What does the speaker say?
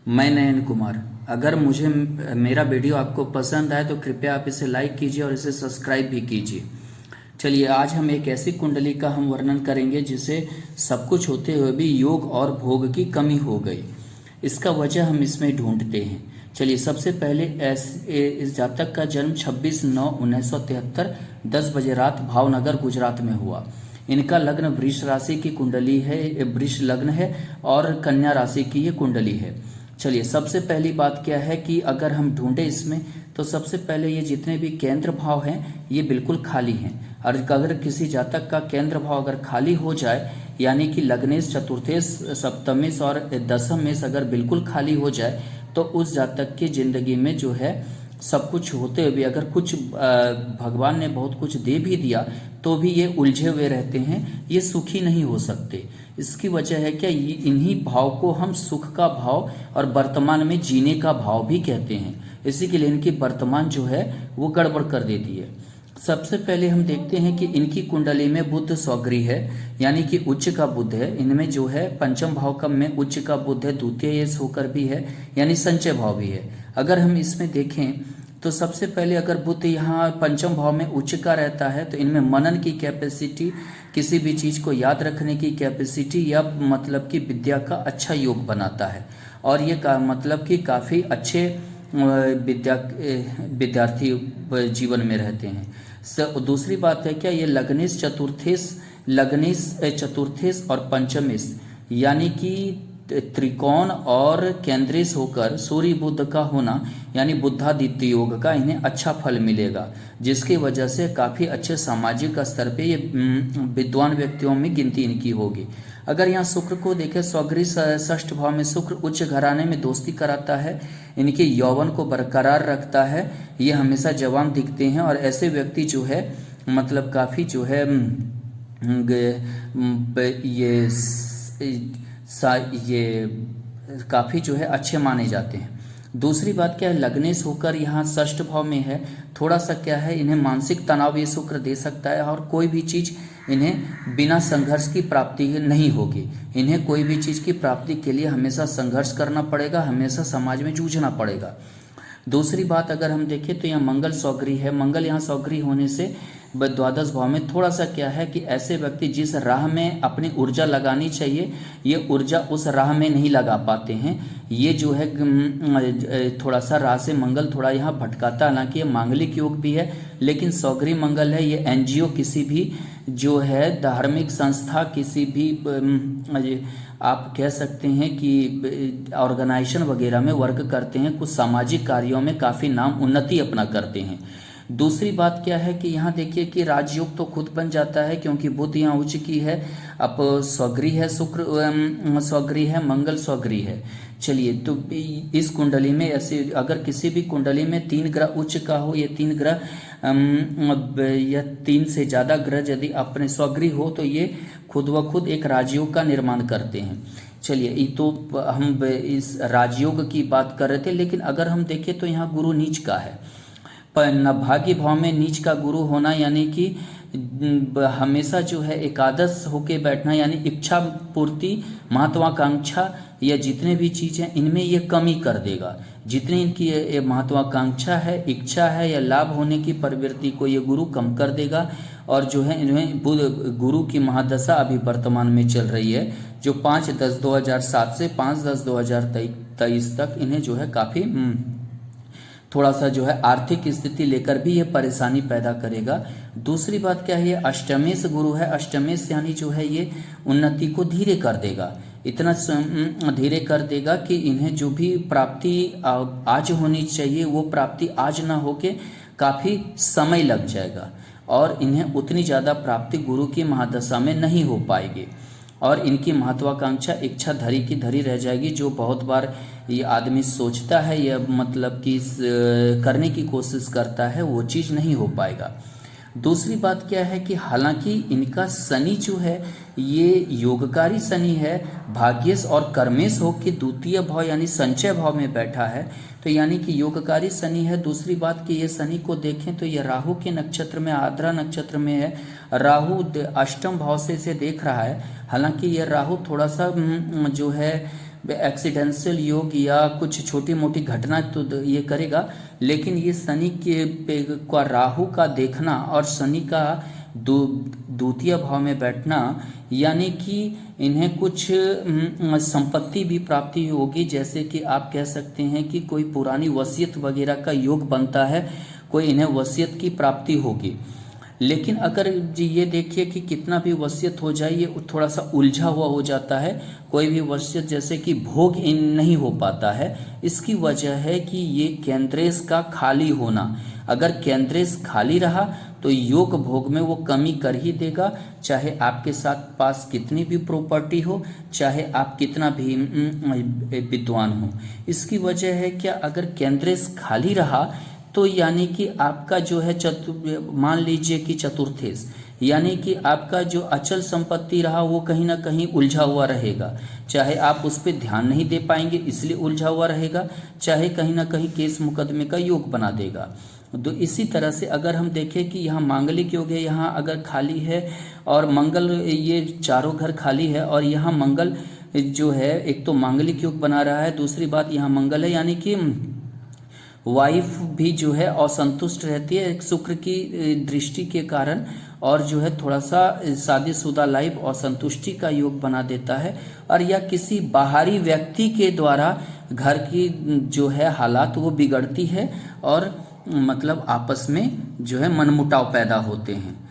मैं नयन कुमार। अगर मुझे मेरा वीडियो आपको पसंद आए तो कृपया आप इसे लाइक कीजिए और इसे सब्सक्राइब भी कीजिए। चलिए, आज हम एक ऐसी कुंडली का हम वर्णन करेंगे जिसे सब कुछ होते हुए भी योग और भोग की कमी हो गई। इसका वजह हम इसमें ढूंढते हैं। चलिए, सबसे पहले इस जातक का जन्म 26/9/1973 10 बजे रात भावनगर गुजरात में हुआ। इनका लग्न वृष राशि की कुंडली है, वृष लग्न है और कन्या राशि की ये कुंडली है। चलिए, सबसे पहली बात क्या है कि अगर हम ढूंढे इसमें तो सबसे पहले ये जितने भी केंद्र भाव हैं ये बिल्कुल खाली हैं। और अगर किसी जातक का केंद्र भाव अगर खाली हो जाए, यानी कि लग्नेश, चतुर्थेश, सप्तमेश और दशमेश अगर बिल्कुल खाली हो जाए, तो उस जातक की जिंदगी में जो है सब कुछ होते हुए भी अगर कुछ भगवान ने बहुत कुछ दे भी दिया तो भी ये उलझे हुए रहते हैं, ये सुखी नहीं हो सकते। इसकी वजह है क्या, इन्हीं भाव को हम सुख का भाव और वर्तमान में जीने का भाव भी कहते हैं। इसी के लिए इनकी वर्तमान जो है वो गड़बड़ कर देती है। सबसे पहले हम देखते हैं कि इनकी कुंडली में बुध स्वगृह है, यानी कि उच्च का बुध है। इनमें जो है पंचम भाव का में उच्च का बुध है, द्वितीय होकर भी है, यानी संचय भाव भी है। अगर हम इसमें देखें तो सबसे पहले अगर बुध यहाँ पंचम भाव में उच्च का रहता है तो इनमें मनन की कैपेसिटी, किसी भी चीज को याद रखने की कैपेसिटी या मतलब कि विद्या का अच्छा योग बनाता है। और ये मतलब कि काफी अच्छे विद्यार्थी जीवन में रहते हैं। दूसरी बात है क्या, ये लग्नेश चतुर्थेश और पंचमेश, यानी कि त्रिकोण और केंद्रेश होकर सूर्य बुध का होना, यानी बुद्धादित्य योग का इन्हें अच्छा फल मिलेगा, जिसकी वजह से काफी अच्छे सामाजिक स्तर पे ये विद्वान व्यक्तियों में गिनती इनकी होगी। अगर यहाँ शुक्र को देखें, स्वगृह षष्ठ भाव में शुक्र उच्च घराने में दोस्ती कराता है, इनके यौवन को बरकरार रखता है, ये हमेशा जवान दिखते हैं और ऐसे व्यक्ति जो है मतलब काफी जो है ये ये काफी जो है अच्छे माने जाते हैं। दूसरी बात क्या है, लग्नेश होकर यहाँ षष्ठ भाव में है, थोड़ा सा क्या है, इन्हें मानसिक तनाव ये शुक्र दे सकता है और कोई भी चीज इन्हें बिना संघर्ष की प्राप्ति नहीं होगी। इन्हें कोई भी चीज की प्राप्ति के लिए हमेशा संघर्ष करना पड़ेगा, हमेशा समाज में जूझना पड़ेगा। दूसरी बात अगर हम देखें तो यहाँ मंगल स्वगृह है। मंगल यहाँ स्वगृह होने से द्वादश भाव में थोड़ा सा क्या है कि ऐसे व्यक्ति जिस राह में अपनी ऊर्जा लगानी चाहिए, ये ऊर्जा उस राह में नहीं लगा पाते हैं। ये जो है थोड़ा सा राह से मंगल थोड़ा यहाँ भटकाता, हालांकि ये मांगलिक योग भी है लेकिन स्वगृह मंगल है। ये एनजीओ, किसी भी जो है धार्मिक संस्था, किसी भी आप कह सकते हैं कि ऑर्गेनाइजेशन वगैरह में वर्क करते हैं, कुछ सामाजिक कार्यों में काफ़ी नाम उन्नति अपना करते हैं। दूसरी बात क्या है कि यहाँ देखिए कि राजयोग तो खुद बन जाता है, क्योंकि बुध यहाँ उच्च की है, अब स्वगृह है, शुक्र स्वगृह है, मंगल स्वगृह है। चलिए, तो इस कुंडली में ऐसे अगर किसी भी कुंडली में 3 ग्रह उच्च का हो, ये 3 ग्रह या 3 से ज्यादा ग्रह यदि अपने स्वगृह हो तो ये खुद व खुद एक राजयोग का निर्माण करते हैं। चलिए, ये तो हम इस राजयोग की बात कर रहे थे, लेकिन अगर हम देखें तो यहाँ गुरु नीच का है। पर भाग्य भाव में नीच का गुरु होना, यानी कि हमेशा जो है एकादश होके बैठना, यानी इच्छा पूर्ति, महत्वाकांक्षा या जितने भी चीज हैं इनमें ये कमी कर देगा। जितनी इनकी महत्वाकांक्षा है, इच्छा है या लाभ होने की प्रवृत्ति को ये गुरु कम कर देगा। और जो है इन्हें बुध गुरु की महादशा अभी वर्तमान में चल रही है, जो 5/10/2007 से 5/10/2023 तक इन्हें जो है काफी थोड़ा सा जो है आर्थिक स्थिति लेकर भी ये परेशानी पैदा करेगा। दूसरी बात क्या है, ये अष्टमेश गुरु है। अष्टमेश यानी जो है ये उन्नति को धीरे कर देगा, इतना धीरे कर देगा कि इन्हें जो भी प्राप्ति आज होनी चाहिए वो प्राप्ति आज ना होके काफी समय लग जाएगा और इन्हें उतनी ज्यादा प्राप्ति गुरु की महादशा में नहीं हो पाएगी और इनकी महत्वाकांक्षा इच्छा धरी की धरी रह जाएगी। जो बहुत बार ये आदमी सोचता है या मतलब कि करने की कोशिश करता है, वो चीज़ नहीं हो पाएगा। दूसरी बात क्या है कि हालांकि इनका शनि जो है ये योगकारी शनि है, भाग्येश और कर्मेश हो के द्वितीय भाव यानी संचय भाव में बैठा है, तो यानी कि योगकारी शनि है। दूसरी बात कि ये शनि को देखें तो ये राहु के नक्षत्र में, आर्द्रा नक्षत्र में है। राहु अष्टम भाव से इसे देख रहा है। हालांकि ये राहु थोड़ा सा जो है एक्सीडेंशियल योग या कुछ छोटी मोटी घटना तो ये करेगा, लेकिन ये शनि के का राहु का देखना और शनि का द्वितीय भाव में बैठना, यानी कि इन्हें कुछ संपत्ति भी प्राप्ति होगी। जैसे कि आप कह सकते हैं कि कोई पुरानी वसीयत वगैरह का योग बनता है, कोई इन्हें वसीयत की प्राप्ति होगी। लेकिन अगर जी ये देखिए कि कितना भी वसीयत हो जाए ये थोड़ा सा उलझा हुआ हो जाता है, कोई भी वसीयत जैसे कि भोग इन नहीं हो पाता है। इसकी वजह है कि ये केंद्रेश का खाली होना। अगर केंद्रेश खाली रहा तो योग भोग में वो कमी कर ही देगा, चाहे आपके साथ पास कितनी भी प्रॉपर्टी हो, चाहे आप कितना भी विद्वान हो। इसकी वजह है क्या, अगर केंद्रेश खाली रहा तो यानी कि आपका जो है मान लीजिए कि चतुर्थेश, यानी कि आपका जो अचल संपत्ति रहा वो कहीं ना कहीं उलझा हुआ रहेगा। चाहे आप उस पर ध्यान नहीं दे पाएंगे इसलिए उलझा हुआ रहेगा, चाहे कहीं ना कहीं केस मुकदमे का योग बना देगा। तो इसी तरह से अगर हम देखें कि यहाँ मांगलिक योग है, यहाँ अगर खाली है और मंगल, ये चारों घर खाली है और यहाँ मंगल जो है एक तो मांगलिक योग बना रहा है, दूसरी बात यहाँ मंगल है, यानी कि वाइफ भी जो है असंतुष्ट रहती है शुक्र की दृष्टि के कारण, और जो है थोड़ा सा शादीशुदा लाइफ असंतुष्टि का योग बना देता है। और या किसी बाहरी व्यक्ति के द्वारा घर की जो है हालात वो बिगड़ती है और मतलब आपस में जो है मनमुटाव पैदा होते हैं।